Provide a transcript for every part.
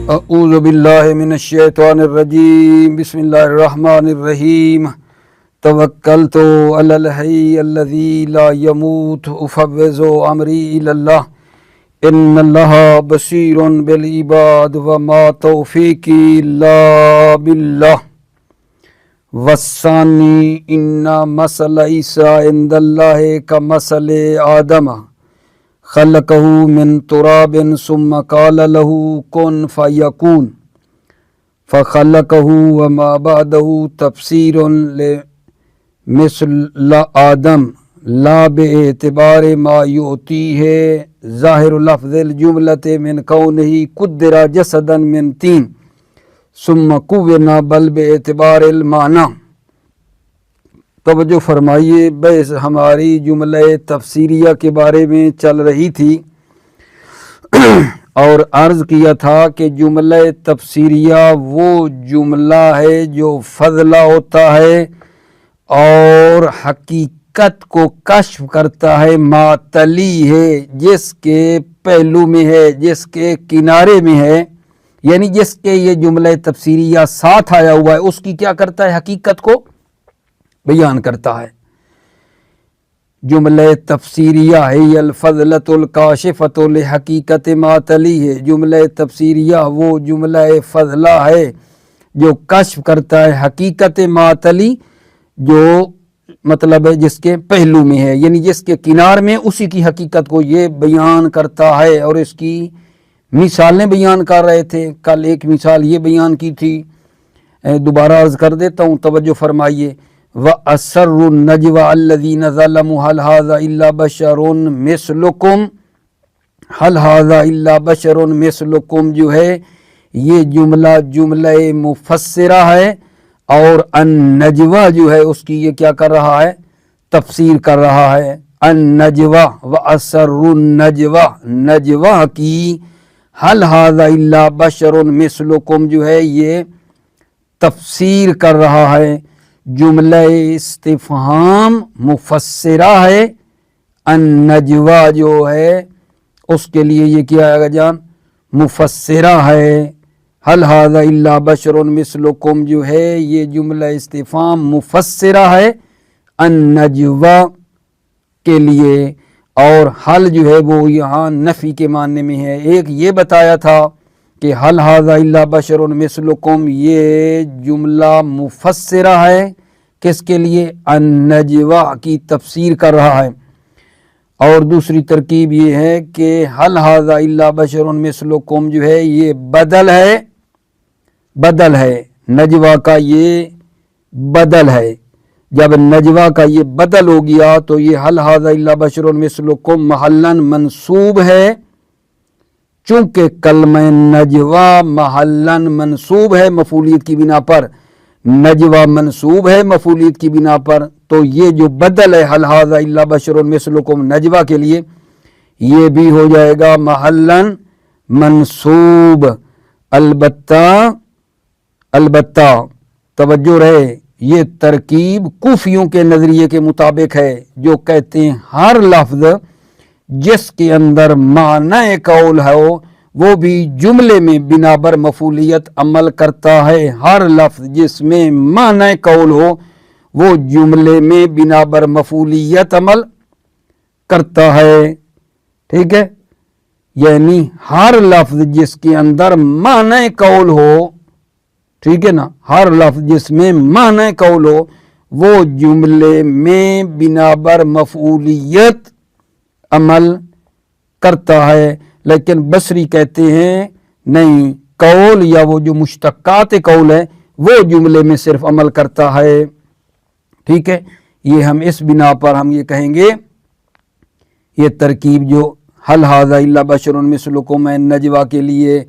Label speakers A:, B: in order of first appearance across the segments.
A: اعوذ باللہ من الشیطان الرجیم بسم اللہ الرحمن الرحیم توکلت علی الحی الذی لا يموت افوض امری الی اللہ ان اللہ بصیر بالعباد وما توفیقی الا باللہ والثانی ان مثل عیسیٰ عند اللہ کمثل آدم خلقہ من تراب ثم قال له کن فیکون فخلقہ وما بعدہ تفسیر لمثل آدم لا باعتبار ما یعطیہ ظاہر لفظ الجملۃ من کونہ قدر جسدا من طین ثم کون بل باعتبار المعنی۔ توجہ فرمائیے، بحث ہماری جملہ تفسیریہ کے بارے میں چل رہی تھی اور عرض کیا تھا کہ جملہ تفسیریہ وہ جملہ ہے جو فضلہ ہوتا ہے اور حقیقت کو کشف کرتا ہے، معطلی ہے، جس کے پہلو میں ہے، جس کے کنارے میں ہے، یعنی جس کے یہ جملہ تفسیریہ ساتھ آیا ہوا ہے اس کی کیا کرتا ہے؟ حقیقت کو بیان کرتا ہے۔ جملہ تفسیریہ ہے الفضلۃ الکاشفۃ لحقیقت معطلی ہے۔ جملہ تفسیریہ وہ جملہ فضلہ ہے جو کشف کرتا ہے حقیقت معطلی، جو مطلب ہے جس کے پہلو میں ہے، یعنی جس کے کنار میں اسی کی حقیقت کو یہ بیان کرتا ہے۔ اور اس کی مثالیں بیان کر رہے تھے، کل ایک مثال یہ بیان کی تھی، دوبارہ عرض کر دیتا ہوں، توجہ فرمائیے۔ وَأَسَرُّ النَّجْوَى الَّذِينَ ظَلَمُوا هَلْ هَذَا إِلَّا بَشَرٌ مِثْلُكُمْ هَلْ هَذَا إِلَّا بَشَرٌ مِثْلُكُمْ جو ہے یہ جملہ مفسرہ ہے، اور النجوہ جو ہے اس کی یہ کیا کر رہا ہے؟ تفسیر کر رہا ہے۔ النجوہ وَأَسَرُّ النَّجْوَى، نجوہ کی هَلْ هَذَا إِلَّا بَشَرٌ مِثْلُكُمْ جو ہے یہ تفسیر کر رہا ہے۔ جملہ استفہام مفسرہ ہے، النجوہ جو ہے اس کے لیے یہ کیا ہے جان؟ مفسرہ ہے۔ هل هذا الا بشر مثلکم جو ہے یہ جملہ استفہام مفسرہ ہے النجوہ کے لیے، اور حل جو ہے وہ یہاں نفی کے معنی میں ہے۔ ایک یہ بتایا تھا کہ هل هذا الا بشر مثلکم یہ جملہ مفسرہ ہے، کس کے لیے؟ النجوہ کی تفسیر کر رہا ہے۔ اور دوسری ترکیب یہ ہے کہ هل هذا الا بشر مثلکم جو ہے یہ بدل ہے نجوہ کا، یہ بدل ہے۔ جب نجوہ کا یہ بدل ہو گیا تو یہ هل هذا الا بشر مثلکم محلاً منصوب ہے، چونکہ کلمہ نجوہ محلاً منصوب ہے مفعولیت کی بنا پر، نجوہ منصوب ہے مفعولیت کی بنا پر، تو یہ جو بدل ہے هل هذا الا بشر مثلکم نجوہ کے لیے یہ بھی ہو جائے گا محلاً منصوب۔ البتہ توجہ رہے، یہ ترکیب کوفیوں کے نظریے کے مطابق ہے، جو کہتے ہیں ہر لفظ جس کے اندر معنی قول ہو وہ بھی جملے میں بنا بر مفعولیت عمل کرتا ہے۔ ہر لفظ جس میں معنی قول ہو وہ جملے میں بنا بر مفعولیت عمل کرتا ہے، ٹھیک ہے؟ یعنی ہر لفظ جس کے اندر معنی قول ہو، ٹھیک ہے نا، ہر لفظ جس میں معنی قول ہو وہ جملے میں بنا بر مفعولیت عمل کرتا ہے۔ لیکن بصری کہتے ہیں نہیں، قول یا وہ جو مشتقات قول ہے وہ جملے میں صرف عمل کرتا ہے، ٹھیک ہے؟ یہ ہم اس بنا پر ہم یہ کہیں گے یہ ترکیب جو هل هذا الا بشر مثلکم نجوہ کے لیے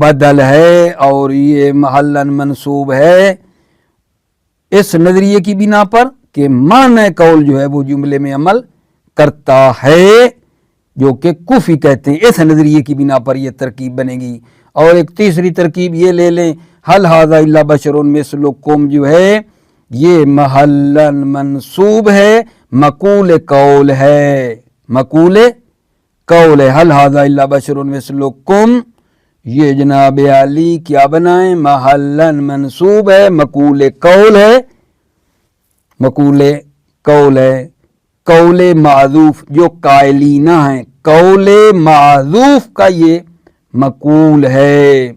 A: بدل ہے اور یہ محلاً منصوب ہے، اس نظریے کی بنا پر کہ معنی قول جو ہے وہ جملے میں عمل کرتا ہے، جو کہ کوفی کہتے ہیں، اس نظریے کی بنا پر یہ ترکیب بنے گی۔ اور ایک تیسری ترکیب یہ لے لیں، هل هذا الا بشر مثلکم جو ہے یہ محلاً منصوب ہے، مقول قول ہے، مقول قول ہے۔ هل هذا الا بشر مثلکم یہ جناب علی کیا بنائیں؟ محلن منصوب ہے، مقول قول ہے، مقول قول ہے، قول معذوف جو قائلینہ ہیں، قول معذوف کا یہ مقول ہے،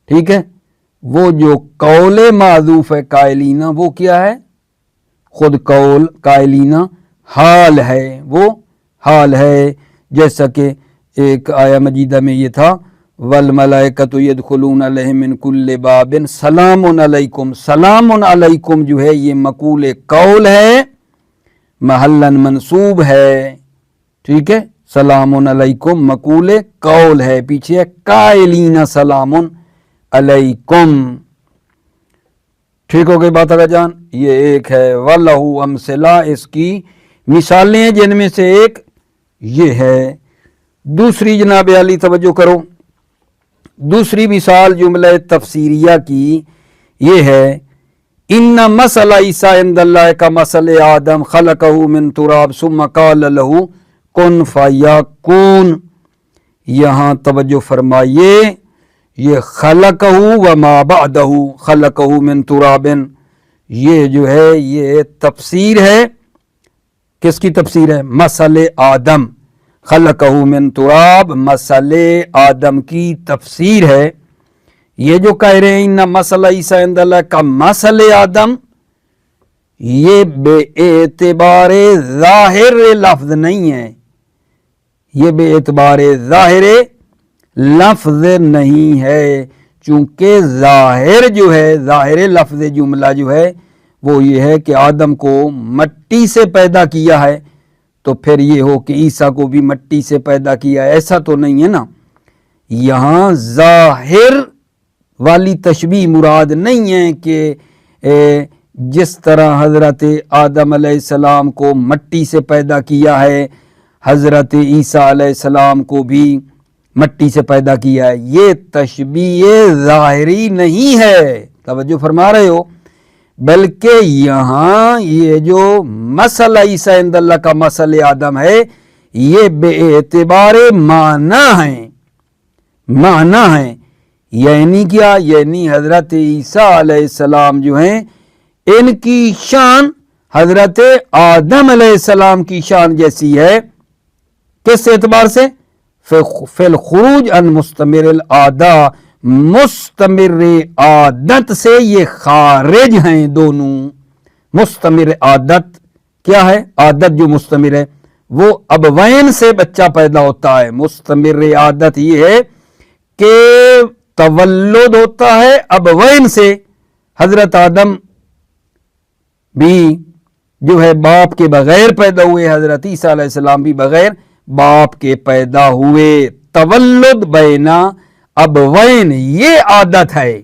A: ٹھیک ہے۔ وہ جو قول معذوف ہے قائلینہ وہ کیا ہے؟ خود قول قائلینہ حال ہے، وہ حال ہے، جیسا کہ ایک آیہ مجیدہ میں یہ تھا والملائکۃ یدخلون علیہم من کل باب سلام علیکم، سلام علیکم جو ہے یہ مقول قول ہے، محلن منصوب ہے، ٹھیک ہے۔ سلام علیکم مقول قول ہے، پیچھے قائلین سلام علیکم، ٹھیک ہو گئی بات اگر جان۔ یہ ایک ہے وَلَهُ امثلہ، اس کی مثالیں جن میں سے ایک یہ ہے۔ دوسری جناب علی توجہ کرو، دوسری مثال جملہ تفسیریہ کی یہ ہے ان مثل عیسیٰ عند اللہ کا مثل آدم خلقہ من تراب ثم قال له کن فیکون۔ یہاں توجہ فرمائیے، یہ خلقہ وما بعدہ، خلقہ من تراب، یہ جو ہے یہ تفسیر ہے، کس کی تفسیر ہے؟ مثل آدم، خلقہ من تراب مثل آدم کی تفسیر ہے۔ یہ جو کہہ رہے ہیں ان مثل عیسیٰ عند اللہ کا مثل آدم، یہ بے اعتبار ظاہر لفظ نہیں ہے، یہ بے اعتبار ظاہر لفظ نہیں ہے، چونکہ ظاہر جو ہے، ظاہر لفظ جملہ جو ہے وہ یہ ہے کہ آدم کو مٹی سے پیدا کیا ہے، تو پھر یہ ہو کہ عیسیٰ کو بھی مٹی سے پیدا کیا ہے، ایسا تو نہیں ہے نا۔ یہاں ظاہر والی تشبیہ مراد نہیں ہے کہ جس طرح حضرت آدم علیہ السلام کو مٹی سے پیدا کیا ہے حضرت عیسیٰ علیہ السلام کو بھی مٹی سے پیدا کیا ہے، یہ تشبیہ ظاہری نہیں ہے، توجہ فرما رہے ہو، بلکہ یہاں یہ جو مثل عیسیٰ عند اللہ کا مثل آدم ہے یہ بے اعتبار معنی ہیں، معنی ہیں، یعنی کیا؟ یعنی حضرت عیسیٰ علیہ السلام جو ہیں ان کی شان حضرت آدم علیہ السلام کی شان جیسی ہے، کس اعتبار سے؟ فی الخروج عن مستمر العادہ، مستمر عادت سے یہ خارج ہیں دونوں۔ مستمر عادت کیا ہے؟ عادت جو مستمر ہے وہ ابوین سے بچہ پیدا ہوتا ہے، مستمر عادت یہ ہے کہ تولد ہوتا ہے ابوین سے، حضرت آدم بھی جو ہے باپ کے بغیر پیدا ہوئے، حضرت عیسیٰ علیہ السلام بھی بغیر باپ کے پیدا ہوئے، تولد بینا ابوین، یہ عادت ہے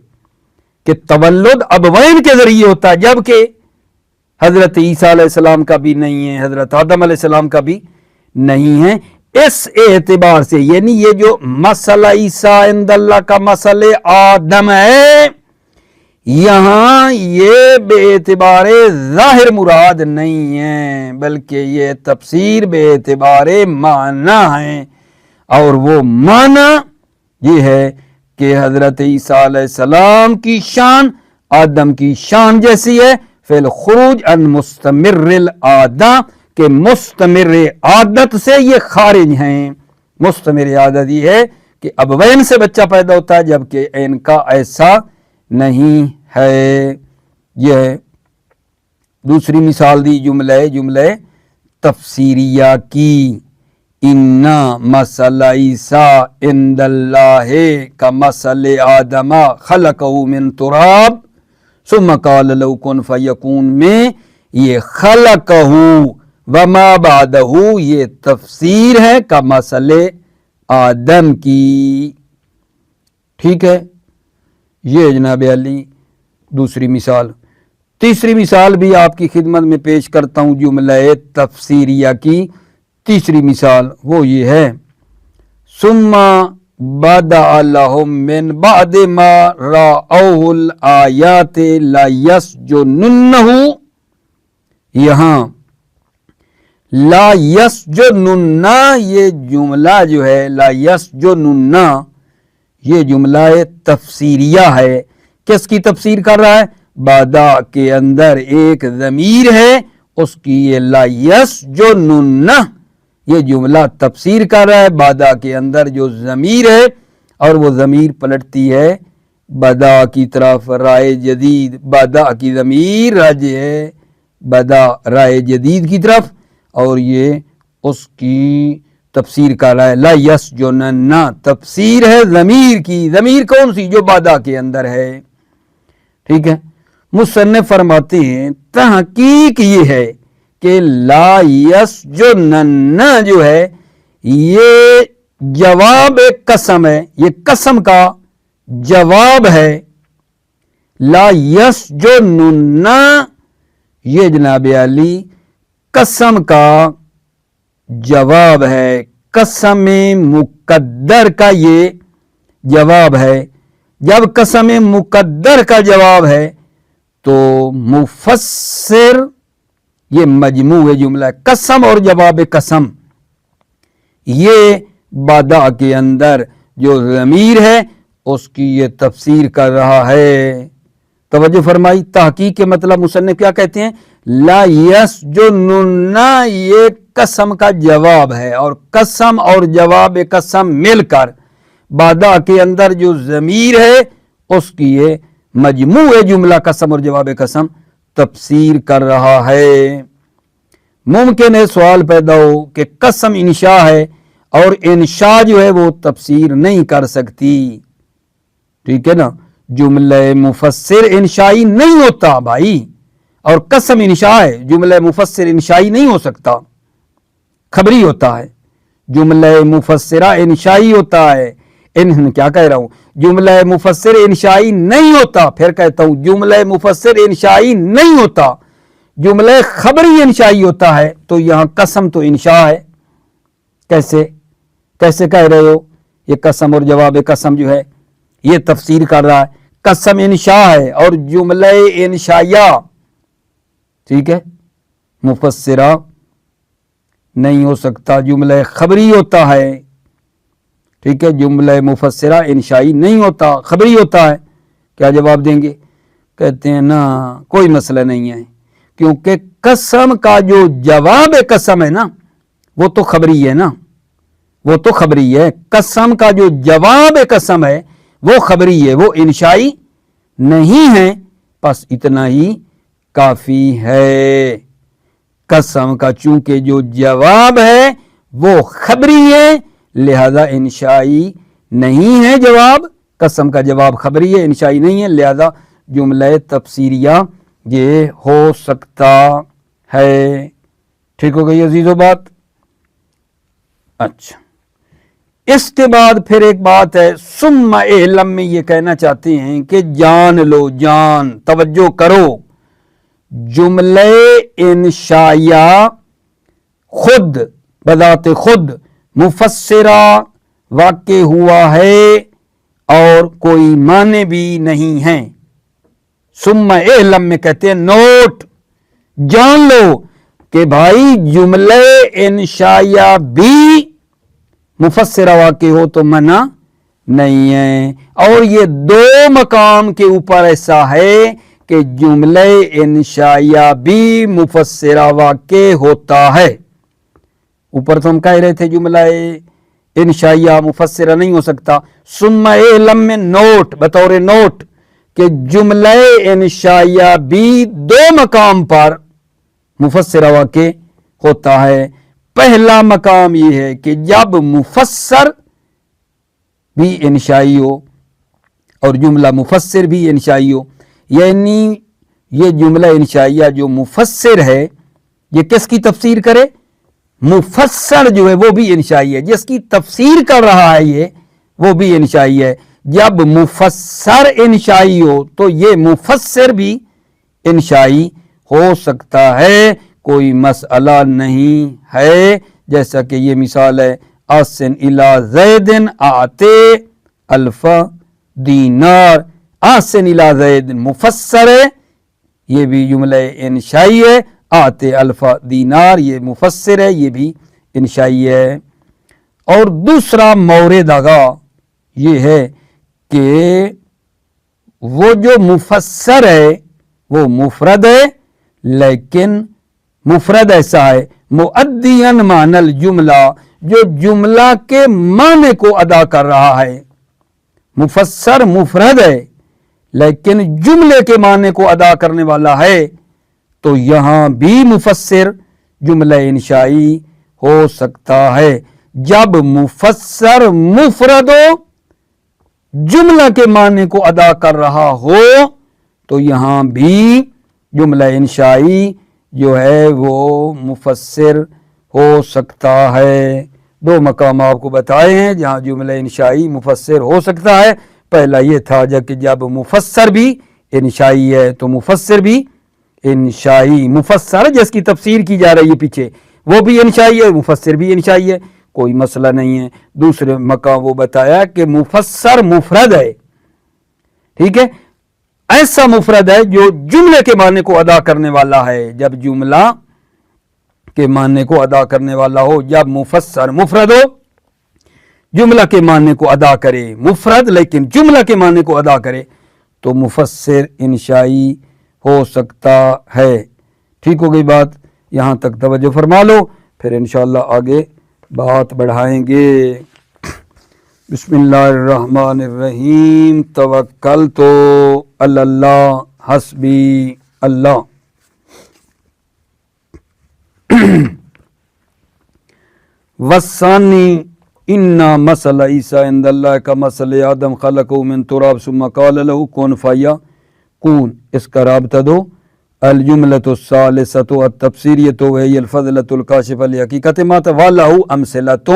A: کہ تولد ابوین کے ذریعے ہوتا ہے، جبکہ حضرت عیسیٰ علیہ السلام کا بھی نہیں ہے، حضرت آدم علیہ السلام کا بھی نہیں ہے۔ اس eعتبار سے یعنی یہ جو مثل عیسیٰ عند اللہ کا مثل آدم ہے، یہاں یہ بے اعتبار ظاہر مراد نہیں ہے، بلکہ یہ تفسیر بے اعتبار معنی ہے، اور وہ معنی یہ ہے کہ حضرت عیسیٰ علیہ السلام کی شان آدم کی شان جیسی ہے، فی الخروج عن مستمر العادہ، کہ مستمر عادت سے یہ خارج ہیں۔ مستمر عادت یہ ہے کہ ابوین سے بچہ پیدا ہوتا ہے، جبکہ ان کا ایسا نہیں ہے۔ یہ دوسری مثال دی جملہ تفسیریہ کی، ان مثل عیسیٰ عند اللہ کا مثل آدم خلقہ من تراب ثم قال له کن فیکون میں یہ خلقہ وما بعدہ یہ تفسیر ہے کا مثل آدم کی، ٹھیک ہے۔ یہ جناب علی دوسری مثال۔ تیسری مثال بھی آپ کی خدمت میں پیش کرتا ہوں جملہ تفسیریہ کی تیسری مثال، وہ یہ ہے ثم بدأ لهم من بعد ما رأوه الآیات لَيَسْجُنُنَّهُ، یہاں لا یسجنن، یہ جملہ جو ہے لا یسجنن یہ جملہ تفسیریہ ہے. کس کی تفسیر کر رہا ہے؟ بادا کے اندر ایک ضمیر ہے, اس کی یہ لا یسجنن, یہ جملہ تفسیر کر رہا ہے. بادا کے اندر جو ضمیر ہے اور وہ ضمیر پلٹتی ہے بدا کی طرف, رائے جدید. بادا کی ضمیر راجع ہے بدا رائے جدید کی طرف, اور یہ اس کی تفسیر کر رہا ہے. لا یسجنن تفسیر ہے ضمیر کی. ضمیر کون سی؟ جو بادا کے اندر ہے. ٹھیک ہے. مصنف فرماتے ہیں تحقیق یہ ہے کہ لا یسجنن جو ہے یہ جواب قسم ہے, یہ قسم کا جواب ہے. لا یسجنن یہ جناب علی قسم کا جواب ہے, قسم مقدر کا یہ جواب ہے. جب قسم مقدر کا جواب ہے تو مفسر یہ مجموع جملہ ہے. قسم اور جواب قسم یہ بادا کے اندر جو ضمیر ہے اس کی یہ تفسیر کر رہا ہے. توجہ فرمائی. تحقیق کے مطلب مصنف کیا کہتے ہیں؟ لا یسجنن یہ قسم کا جواب ہے, اور قسم اور جواب قسم مل کر بادا کے اندر جو ضمیر ہے اس کی یہ مجموع جملہ قسم اور جواب قسم تفسیر کر رہا ہے. ممکن ہے سوال پیدا ہو کہ قسم انشاء ہے اور انشاء جو ہے وہ تفسیر نہیں کر سکتی. ٹھیک ہے نا, جملہ مفسر انشائی نہیں ہوتا بھائی, اور قسم انشاء ہے. جملہ مفسر انشائی نہیں ہو سکتا, خبری ہوتا ہے. جملہ مفسرہ انشائی ہوتا ہے. کیا کہہ رہا ہوں؟ جملہ مفسر انشائی نہیں ہوتا. پھر کہتا ہوں جملہ مفسر انشائی نہیں ہوتا, جملہ خبری انشائی ہوتا ہے. تو یہاں قسم تو انشاء ہے. کیسے کہہ رہے ہو؟ یہ قسم اور جواب قسم جو ہے یہ تفسیر کر رہا ہے. قسم انشاء ہے اور جملہ انشائیہ, ٹھیک ہے, مفسرہ نہیں ہو سکتا, جملہ خبری ہوتا ہے. ٹھیک ہے, جملہ مفسرہ انشائی نہیں ہوتا, خبری ہوتا ہے. کیا جواب دیں گے؟ کہتے ہیں نا کوئی مسئلہ نہیں ہے, کیونکہ قسم کا جو جواب قسم ہے نا وہ تو خبری ہے نا, وہ تو خبری ہے. قسم کا جو جواب قسم ہے وہ خبری ہے, وہ انشائی نہیں ہے. بس اتنا ہی کافی ہے. قسم کا چونکہ جو جواب ہے وہ خبری ہے لہذا انشائی نہیں ہے جواب. قسم کا جواب خبری ہے, انشائی نہیں ہے, لہذا جملہ تفسیریہ یہ ہو سکتا ہے. ٹھیک ہو گئی عزیزو بات؟ اچھا, اس کے بعد پھر ایک بات ہے, ثم اعلم میں یہ کہنا چاہتے ہیں کہ جان لو, جان توجہ کرو, جملہ انشائیہ خود بذات خود مفسرہ واقع ہوا ہے اور کوئی معنی بھی نہیں ہے. ثم اعلم میں کہتے ہیں نوٹ, جان لو کہ بھائی جملہ انشائیہ بھی مفسرہ واقع ہو تو منع نہیں ہے. اور یہ دو مقام کے اوپر ایسا ہے کہ جملہ انشائیہ بھی مفسرہ واقع ہوتا ہے. اوپر تو ہم کہہ رہے تھے جملہ انشائیہ مفسرہ نہیں ہو سکتا. ثم اعلم میں نوٹ, بطور نوٹ, کہ جملہ انشائیہ بھی دو مقام پر مفسرہ واقع ہوتا ہے. پہلا مقام یہ ہے کہ جب مفسر بھی انشائی ہو اور جملہ مفسر بھی انشائی ہو, یعنی یہ جملہ انشائیہ جو مفسر ہے یہ کس کی تفسیر کرے؟ مفسر جو ہے وہ بھی انشائی ہے, جس کی تفسیر کر رہا ہے یہ وہ بھی انشائی ہے. جب مفسر انشائی ہو تو یہ مفسر بھی انشائی ہو سکتا ہے, کوئی مسئلہ نہیں ہے. جیسا کہ یہ مثال ہے, آسن الی زید آتے الف دینار. آسن الی زید مفسر ہے, یہ بھی جملہ انشائی ہے. آتے الف دینار یہ مفسر ہے, یہ بھی انشائی ہے. اور دوسرا مورد آگاہ یہ ہے کہ وہ جو مفسر ہے وہ مفرد ہے، لیکن مفرد ایسا ہے مؤدیاً معنی الجملہ، جو جملہ کے معنی کو ادا کر رہا ہے۔ مفسر مفرد ہے لیکن جملے کے معنی کو ادا کرنے والا ہے، تو یہاں بھی مفسر جملہ انشائی ہو سکتا ہے۔ جب مفسر مفرد ہو، جملہ کے معنی کو ادا کر رہا ہو، تو یہاں بھی جملہ انشائی جو ہے وہ مفسر ہو سکتا ہے۔ دو مقام آپ کو بتائے ہیں جہاں جملہ انشائی مفسر ہو سکتا ہے۔ پہلا یہ تھا کہ جب مفسر بھی انشائی ہے تو مفسر بھی انشائی، مفسر جس کی تفسیر کی جا رہی ہے پیچھے وہ بھی انشائی ہے، مفسر بھی انشائی ہے، کوئی مسئلہ نہیں ہے۔ دوسرے مقام وہ بتایا کہ مفسر مفرد ہے، ٹھیک ہے، ایسا مفرد ہے جو جملے کے معنی کو ادا کرنے والا ہے۔ جب جملہ کے معنی کو ادا کرنے والا ہو، جب مفسر مفرد ہو، جملہ کے معنی کو ادا کرے، مفرد لیکن جملہ کے معنی کو ادا کرے، تو مفسر انشائی ہو سکتا ہے۔ ٹھیک ہو گئی بات؟ یہاں تک توجہ فرما لو، پھر انشاءاللہ آگے بات بڑھائیں گے۔ بسم اللہ الرحمن الرحیم، توکلت علی اللہ حسبی اللہ۔ والثانی ان مثل عیسیٰ عند اللہ کا مثل آدم خلقہ من تراب ثم قال له کن فیکون، اس کا رابطہ دو۔ الجملۃ الثالثۃ التفسیریۃ وہی الفضلۃ الکاشفۃ لحقیقۃ ما ولہ امثلۃ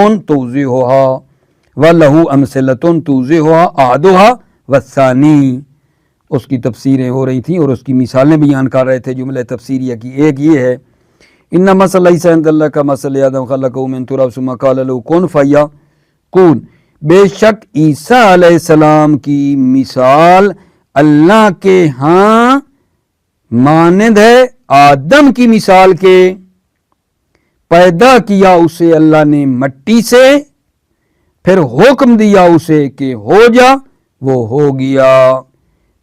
A: توضیحها احدها والثانی، اس کی تفسیریں ہو رہی تھیں اور اس کی مثالیں بیان کر رہے تھے جملہ تفسیریہ کی۔ ایک یہ ہے ان مثل عیسیٰ عند اللہ کا مثل آدم خلقہ من تراب ثم قال له کن فیکون، بے شک عیسیٰ علیہ السلام کی مثال اللہ کے ہاں مانند ہے آدم کی مثال کے۔ پیدا کیا اسے اللہ نے مٹی سے، پھر حکم دیا اسے کہ ہو جا، وہ ہو گیا۔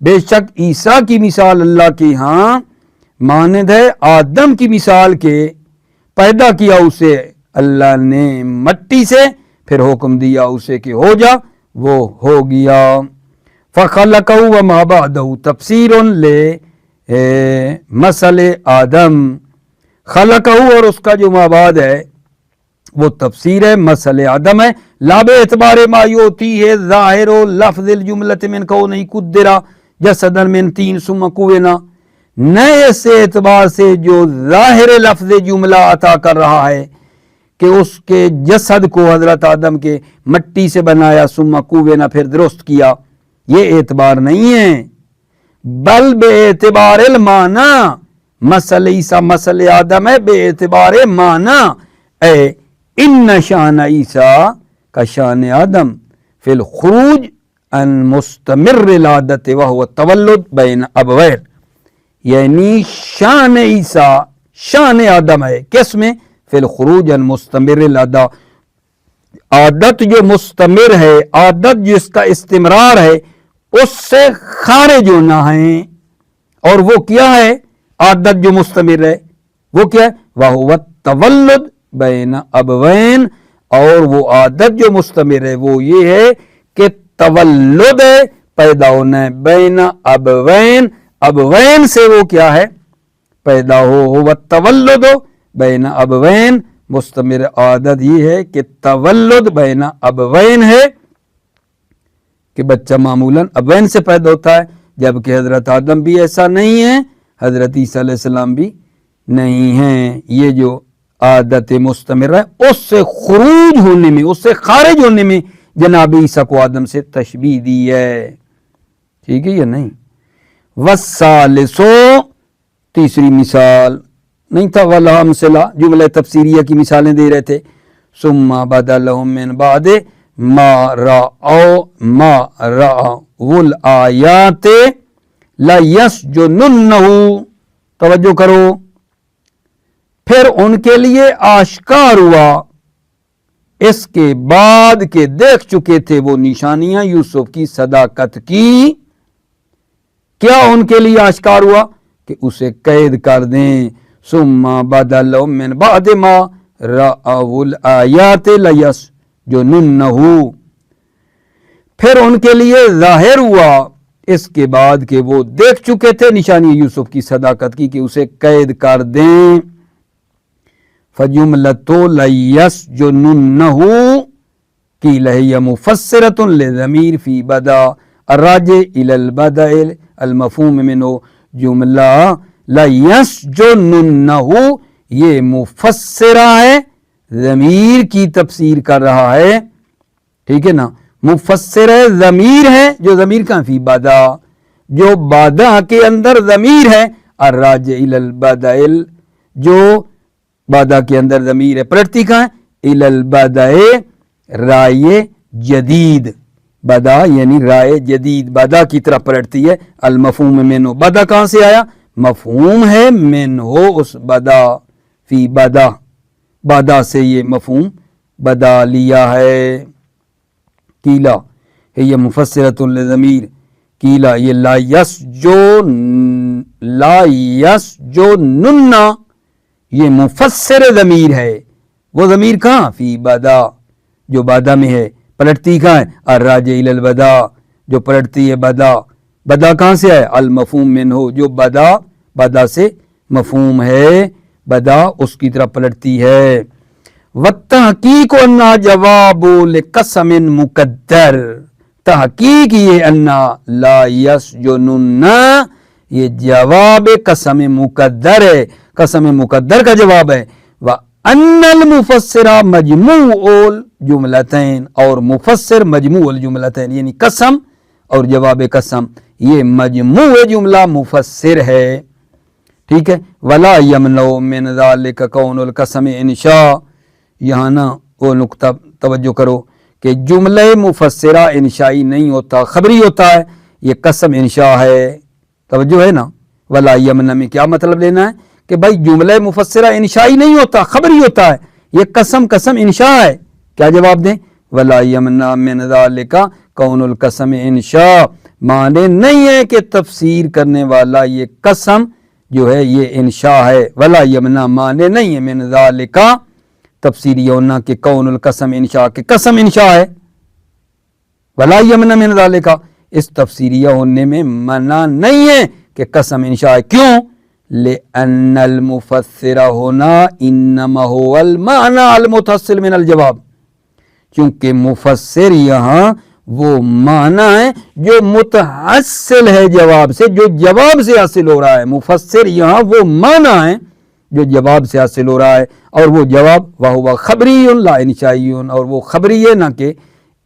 A: بے شک عیسیٰ کی مثال اللہ کے ہاں مانند ہے آدم کی مثال کے، پیدا کیا اسے اللہ نے مٹی سے، پھر حکم دیا اسے کہ ہو جا، وہ ہو گیا۔ فخلقہ وما بعدہ تفسیر لے مثل آدم، خلقہ اور اس کا جو ما بعد ہے وہ تفسیر ہے مثل آدم ہے، لا باعتبار ما یوتی ہے ظاہر لفظ الجملۃ من کونہ قدر جسدا من طین ثم کُوِّنَ، نئے اس اعتبار سے جو ظاہر لفظ جملہ عطا کر رہا ہے کہ اس کے جسد کو حضرت آدم کے مٹی سے بنایا، ثم کُوِّنَ پھر درست کیا، یہ اعتبار نہیں ہے، بل بے اعتبار المعنی، مثل عیسیٰ مثل آدم ہے بے اعتبار معنی، اے ان شان عیسیٰ کا شان آدم فی الخروج ان مستمر العادت وہو التولد بین ابوین، یعنی شان عیسیٰ شان آدم ہے کس میں؟ فی الخروج ان مستمر العادت، عادت جو مستمر ہے، عادت جس کا استمرار ہے، اس سے خارج ہونا ہے۔ اور وہ کیا ہے عادت جو مستمر ہے؟ وہ کیا ہے؟ وَهُوَ التَّوَلُّدُ بین ابوین، اور وہ عادت جو مستمر ہے وہ یہ ہے کہ تولد ہے، پیدا ہونا ہے، بین ابوین، ابوین سے وہ کیا ہے؟ پیدا ہو التولد بین ابوین، مستمر عادت یہ ہے کہ تولد بین ابوین ہے کہ بچہ معمولاً ابوین سے پیدا ہوتا ہے، جبکہ حضرت آدم بھی ایسا نہیں ہے، حضرت عیسیٰ علیہ السلام بھی نہیں ہیں۔ یہ جو عادت مستمر ہے اس سے خروج ہونے میں، اس سے خارج ہونے میں جناب عیسیٰ کو آدم سے تشبیہ دی ہے، ٹھیک ہے یا نہیں؟ والثالث، تیسری مثال نہیں تھا ولا امثلہ، جملہ تفسیریہ کی مثالیں دے رہے تھے۔ ثم بدا لهم من بعد ما رأوا الآیات لیسجننہ، توجہ کرو، پھر ان کے لیے آشکار ہوا اس کے بعد کہ دیکھ چکے تھے وہ نشانیاں یوسف کی صداقت کی، کیا ان کے لیے آشکار ہوا کہ اسے قید کر دیں. ثم بدا لهم من بعد ما رأوا الآیات لیسجننہ، پھر ان کے لیے ظاہر ہوا اس کے بعد کہ وہ دیکھ چکے تھے نشانی یوسف کی صداقت کی کہ اسے قید کر دیں. فجملۃ لیسجننہ قیل ہی مفسرۃ لضمیر فی بدا الراجع الی البدء المفہوم منہ. جملہ لیسجننہ یہ مفسرہ ہے، ضمیر کی تفسیر کر رہا ہے، ٹھیک ہے نا. مفسر ضمیر ہے جو ضمیر کہاں فی بدا، جو بدا کے اندر ضمیر ہے. الراجع الی البدء جو بدا کے اندر ضمیر ہے، پلٹتی کہاں ہے الی البدء رائے جدید. بدا یعنی رائے جدید بدا کی طرف پلٹتی ہے. المفہوم منہ بدا کہاں سے آیا؟ مفہوم ہے منہ اس بدا، فی بدا بدا سے یہ مفہوم بدا لیا ہے. قیلا یہ مفسرۃ لضمیر، قیلا یہ لا یسجنن یہ مفسر ضمیر ہے. وہ ضمیر کہاں؟ فی بدا جو بدا میں ہے، پلٹتی کہاں ہے؟ الراجع الی البدا جو پلٹتی ہے بدا. بدا کہاں سے ہے؟ المفہوم منہ جو بدا سے مفہوم ہے، بدا اس کی طرف پلٹتی ہے. والتحقیق انہا جواب لقسم مقدر، تحقیق یہ انہا لا یسجنن یہ جواب قسم مقدر ہے، قسم مقدر کا جواب ہے. وَأَنَّ الْمُفَسِّرَ مَجْمُوعُ الْجُمْلَتَيْن اور مفسر مجموع الجملتین یعنی قسم اور جواب قسم یہ مجموع جملہ مفسر ہے، ٹھیک ہے. وَلَا يَمْنَعُ مِنْ ذَلِكَ كَوْنُ الْقَسَمِ انشاء، یہاں نا وہ نقطہ توجہ کرو کہ جملہ مفسرہ انشائی نہیں ہوتا، خبری ہوتا ہے. یہ قسم انشاء ہے، توجہ ہے نا. ولا یمنع میں کیا مطلب لینا ہے کہ بھائی جملہ مفسرہ انشائی نہیں ہوتا، خبری ہوتا ہے. یہ قسم انشاء ہے. کیا جواب دیں؟ ولا یمنع من ذالک کون القسم انشاء، معنی نہیں ہے کہ تفسیر کرنے والا یہ قسم جو ہے یہ انشاء ہے. ولا یمنع معنی نہیں ہے من ذالک تفسیری ہونا کہ کون القسم انشاء کہ قسم انشاء ہے. ولا یمنع من ذالک اس تفسیریہ ہونے میں منع نہیں ہے کہ قسم انشاء ہے. کیوں؟ لأن المفسر ہونا انما هو المعنى المتصل من الجواب، کیونکہ مفسر یہاں وہ معنی ہے جو متحصل ہے جواب سے، جو جواب سے حاصل ہو رہا ہے. مفسر یہاں وہ معنی ہے جو جواب سے حاصل ہو رہا ہے، اور وہ جواب وَهُوَ خبری لا انشائی، اور وہ خبری ہے نہ کہ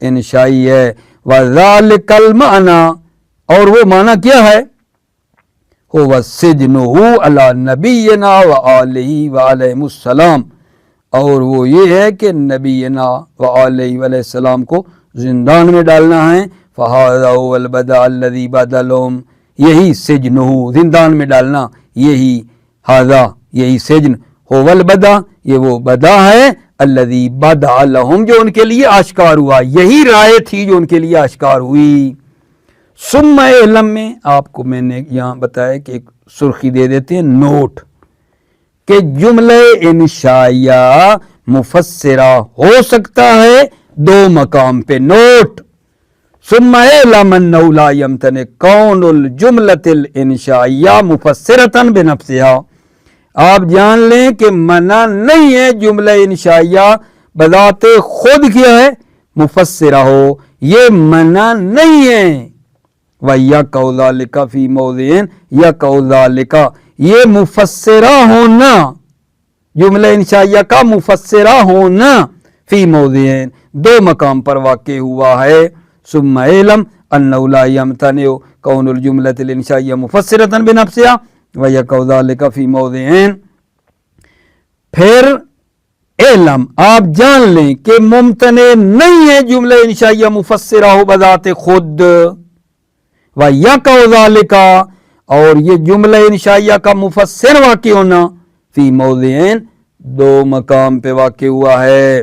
A: انشائی ہے. وَذَلِكَ الْمَعْنَى اور وہ معنی کیا ہے؟ هُوَ سِجْنُهُ عَلَى نَبِيِّنَا وَآلِهِ وَعَلَيْهِمُ السَّلَامُ، اور وہ یہ ہے کہ نبینا وعلیہ علیہ السلام کو زندان میں ڈالنا ہے. فَهَذَا هُوَ الْبَدَأُ الَّذِي بَدَا لَهُمْ، یہی سجنہ زندان میں ڈالنا، یہی ہذا یہی سجن، هُوَ الْبَدَأُ یہ وہ بدا ہے، الَّذِي بَدَا لَهُمْ جو ان کے لیے آشکار ہوا، یہی رائے تھی جو ان کے لیے آشکار ہوئی. ثم علم میں آپ کو میں نے یہاں بتایا کہ ایک سرخی دے دیتے ہیں نوٹ کہ جملہ انشائیہ مفسرہ ہو سکتا ہے دو مقام پہ. نوٹ ثم علم انه لا يمتنع کون الجملۃ الانشائیہ مفسرۃ بنفسها، آپ جان لیں کہ منع نہیں ہے جملہ انشائیہ بذات خود کیا ہے مفسرہ ہو، یہ منع نہیں ہے. وَيَقَعُ ذَلِكَ فِي مَوْضِعٍ يَقَعُ ذَلِكَ یہ مفسرہ ہونا، جملہ انشائیہ کا مفسرہ ہونا فی موضعین دو مقام پر واقع ہوا ہے. ثم علم انه لا يمتنع کون الجملۃ الانشائیہ مفسرۃ بنفسها ويقع ذلك فی موضعین. پھر علم آپ جان لیں کہ ممتنع نہیں ہے جملہ انشائیہ مفسرہ ہو بذات خود. وَيَقَعُ ذَلِكَ اور یہ جملہ انشائیہ کا مفسر واقع ہونا فی موضعین دو مقام پہ واقع ہوا ہے.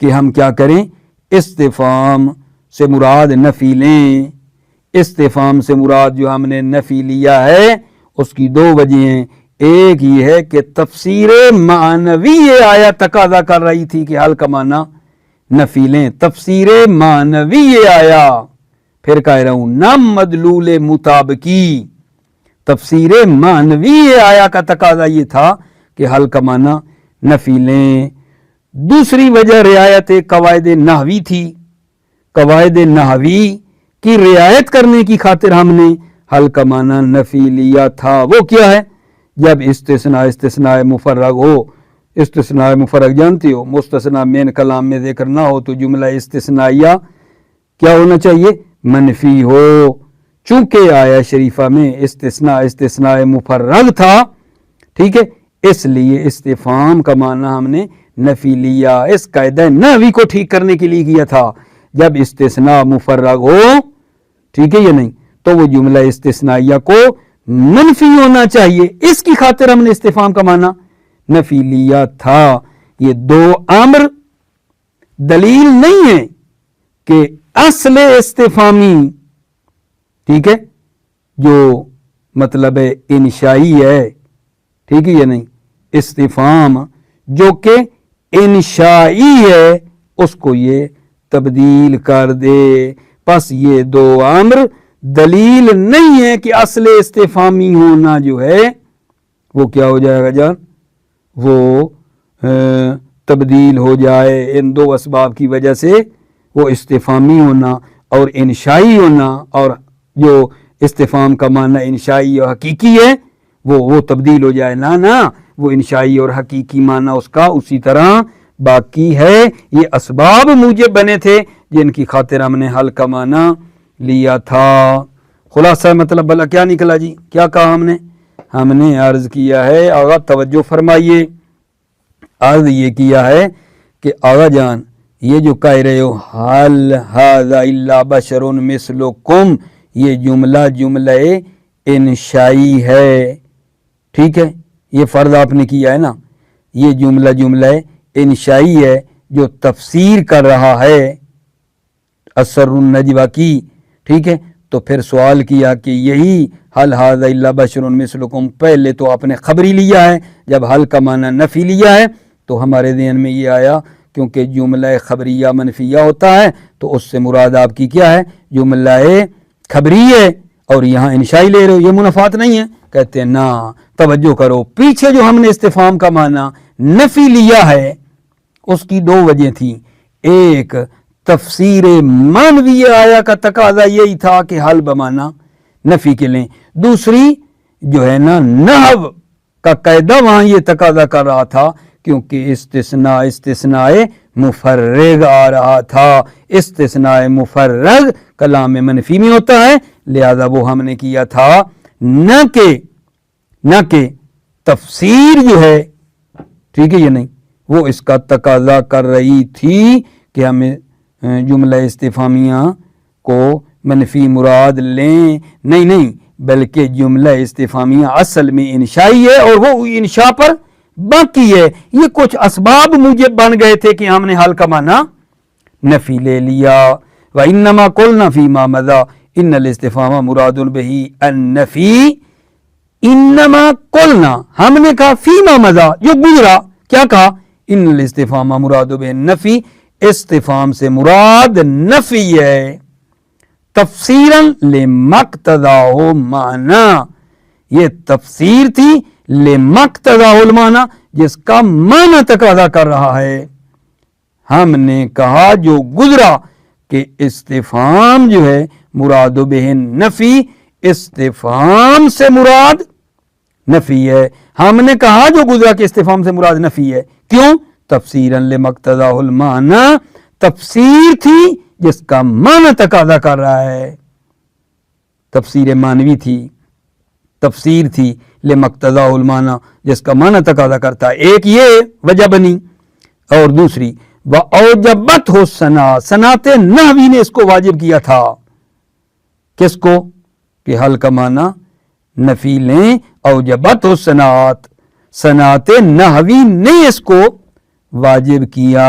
A: کہ ہم کیا کریں, استفہام سے مراد نفی لیں. استفہام سے مراد جو ہم نے نفی لیا ہے اس کی دو وجہ ہیں. ایک یہ ہے کہ تفسیر معنوی یہ آیا تقاضا کر رہی تھی کہ حل کا معنی نفی لیں. تفسیر معنوی یہ آیا, پھر کہہ رہا ہوں نہ مدلول مطابقی. تفسیر معنوی یہ آیا کا تقاضا یہ تھا کہ حل کا معنی نفی لیں. دوسری وجہ رعایت قواعد نحوی تھی. قواعد نحوی کی رعایت کرنے کی خاطر ہم نے حل کا معنی نفی لیا تھا. وہ کیا ہے, جب استثناء مفرغ ہو. استثناء مفرغ جانتے ہو, مستثنی مین کلام میں ذکر نہ ہو تو جملہ استثنائیہ کیا ہونا چاہیے, منفی ہو. چونکہ آیا شریفہ میں استثناء مفرغ تھا, ٹھیک ہے, اس لیے استفہام کا معنی ہم نے نفی لیا. اس قاعدہ نحوی کو ٹھیک کرنے کے لیے کیا تھا. جب استثناء مفرغ ہو, ٹھیک ہے یا نہیں, تو وہ جملہ استثنائیہ کو منفی ہونا چاہیے. اس کی خاطر ہم نے استفہام کا معنی نفی لیا تھا. یہ دو امر دلیل نہیں ہے کہ اصل استفہامی, ٹھیک ہے, جو مطلب انشائی ہے, ٹھیک ہے یا نہیں, استفہام جو کہ انشائی ہے اس کو یہ تبدیل کر دے. پس یہ دو امر دلیل نہیں ہے کہ اصل استفہامی ہونا جو ہے وہ کیا ہو جائے گا جان, وہ تبدیل ہو جائے. ان دو اسباب کی وجہ سے وہ استفہامی ہونا اور انشائی ہونا, اور جو استفہام کا معنی انشائی اور حقیقی ہے وہ تبدیل ہو جائے. نہ وہ انشائی اور حقیقی معنی اس کا اسی طرح باقی ہے. یہ اسباب موجب بنے تھے جن کی خاطر ہم نے حل کا معنی لیا تھا. خلاصہ مطلب بلا کیا نکلا جی, کیا کہا ہم نے عرض کیا ہے, آغا توجہ فرمائیے, عرض یہ کیا ہے کہ آغا جان یہ جو کہہ رہے ہو حل ھذا الا بشر مثلکم, یہ جملہ انشائی ہے, ٹھیک ہے, یہ فرض آپ نے کیا ہے نا, یہ جملہ انشائی ہے جو تفسیر کر رہا ہے اثر النجوہ کی, ٹھیک ہے. تو پھر سوال کیا کہ یہی حل ھذا الا بشر مثلکم, پہلے تو آپ نے خبری لیا ہے, جب حل کا معنی نفی لیا ہے تو ہمارے ذہن میں یہ آیا کیونکہ جملہ خبریہ منفیہ ہوتا ہے تو اس سے مراد آپ کی کیا ہے, جملہ خبری ہے, اور یہاں انشائی لے رہے ہو, یہ منافات نہیں ہے. کہتے ہیں نا, توجہ کرو, پیچھے جو ہم نے استفہام کا معنی نفی لیا ہے اس کی دو وجہ تھیں. ایک تفسیر معنوی آیا کا تقاضا یہی تھا کہ حل بمعنی نفی کے لیں. دوسری جو ہے نا نحو کا قاعدہ وہاں یہ تقاضا کر رہا تھا کیونکہ استثناء مفرغ آ رہا تھا. استثناء مفرغ کلام منفی میں ہوتا ہے, لہذا وہ ہم نے کیا تھا نہ کہ تفسیر جو ہے, ٹھیک ہے یا نہیں, وہ اس کا تقاضا کر رہی تھی کہ ہمیں جملہ استفہامیہ کو منفی مراد لیں. نہیں بلکہ جملہ استفہامیہ اصل میں انشائی ہے اور وہ انشاء پر باقی ہے. یہ کچھ اسباب موجب بن گئے تھے کہ ہم نے حل کا معنی نفی لے لیا. وَإِنَّمَا قُلْنَا فِي مَا مَضَى إِنَّ الْإِسْتِفْهَامَ مُرَادٌ بِهِ النَّفِي. انما قلنا, ہم نے کہا فی ما مضى جو گزرا, کیا کہا, ان الاستفهام مراد به النفی, استفہام سے مراد نفی ہے. تفسیرا لمقتضاه معنی, یہ تفسیر تھی لمقتضاه المعنی, جس کا معنی تقاضا کر رہا ہے. ہم نے کہا جو گزرا کہ استفہام جو ہے مراد به النفی, استفہام سے مراد نفی ہے. ہم نے کہا جو گزرا کہ استفہام سے مراد نفی ہے. کیوں؟ تفسیرا لمقتضاہ المعنی, تفسیر تھی جس کا معنی تقاضا کر رہا ہے. تفسیر معنوی تھی, تفسیر تھی لمقتضاہ المعنی جس کا معنی تقاضا کرتا ہے. ایک یہ وجہ بنی, اور دوسری وَأَوْجَبَتْ ہو صنعت نحوی نے اس کو واجب کیا تھا. کس کو؟ کہ حل کا معنی نفی لیں. اوجبت ہو صنعت نحوی نے اس کو واجب کیا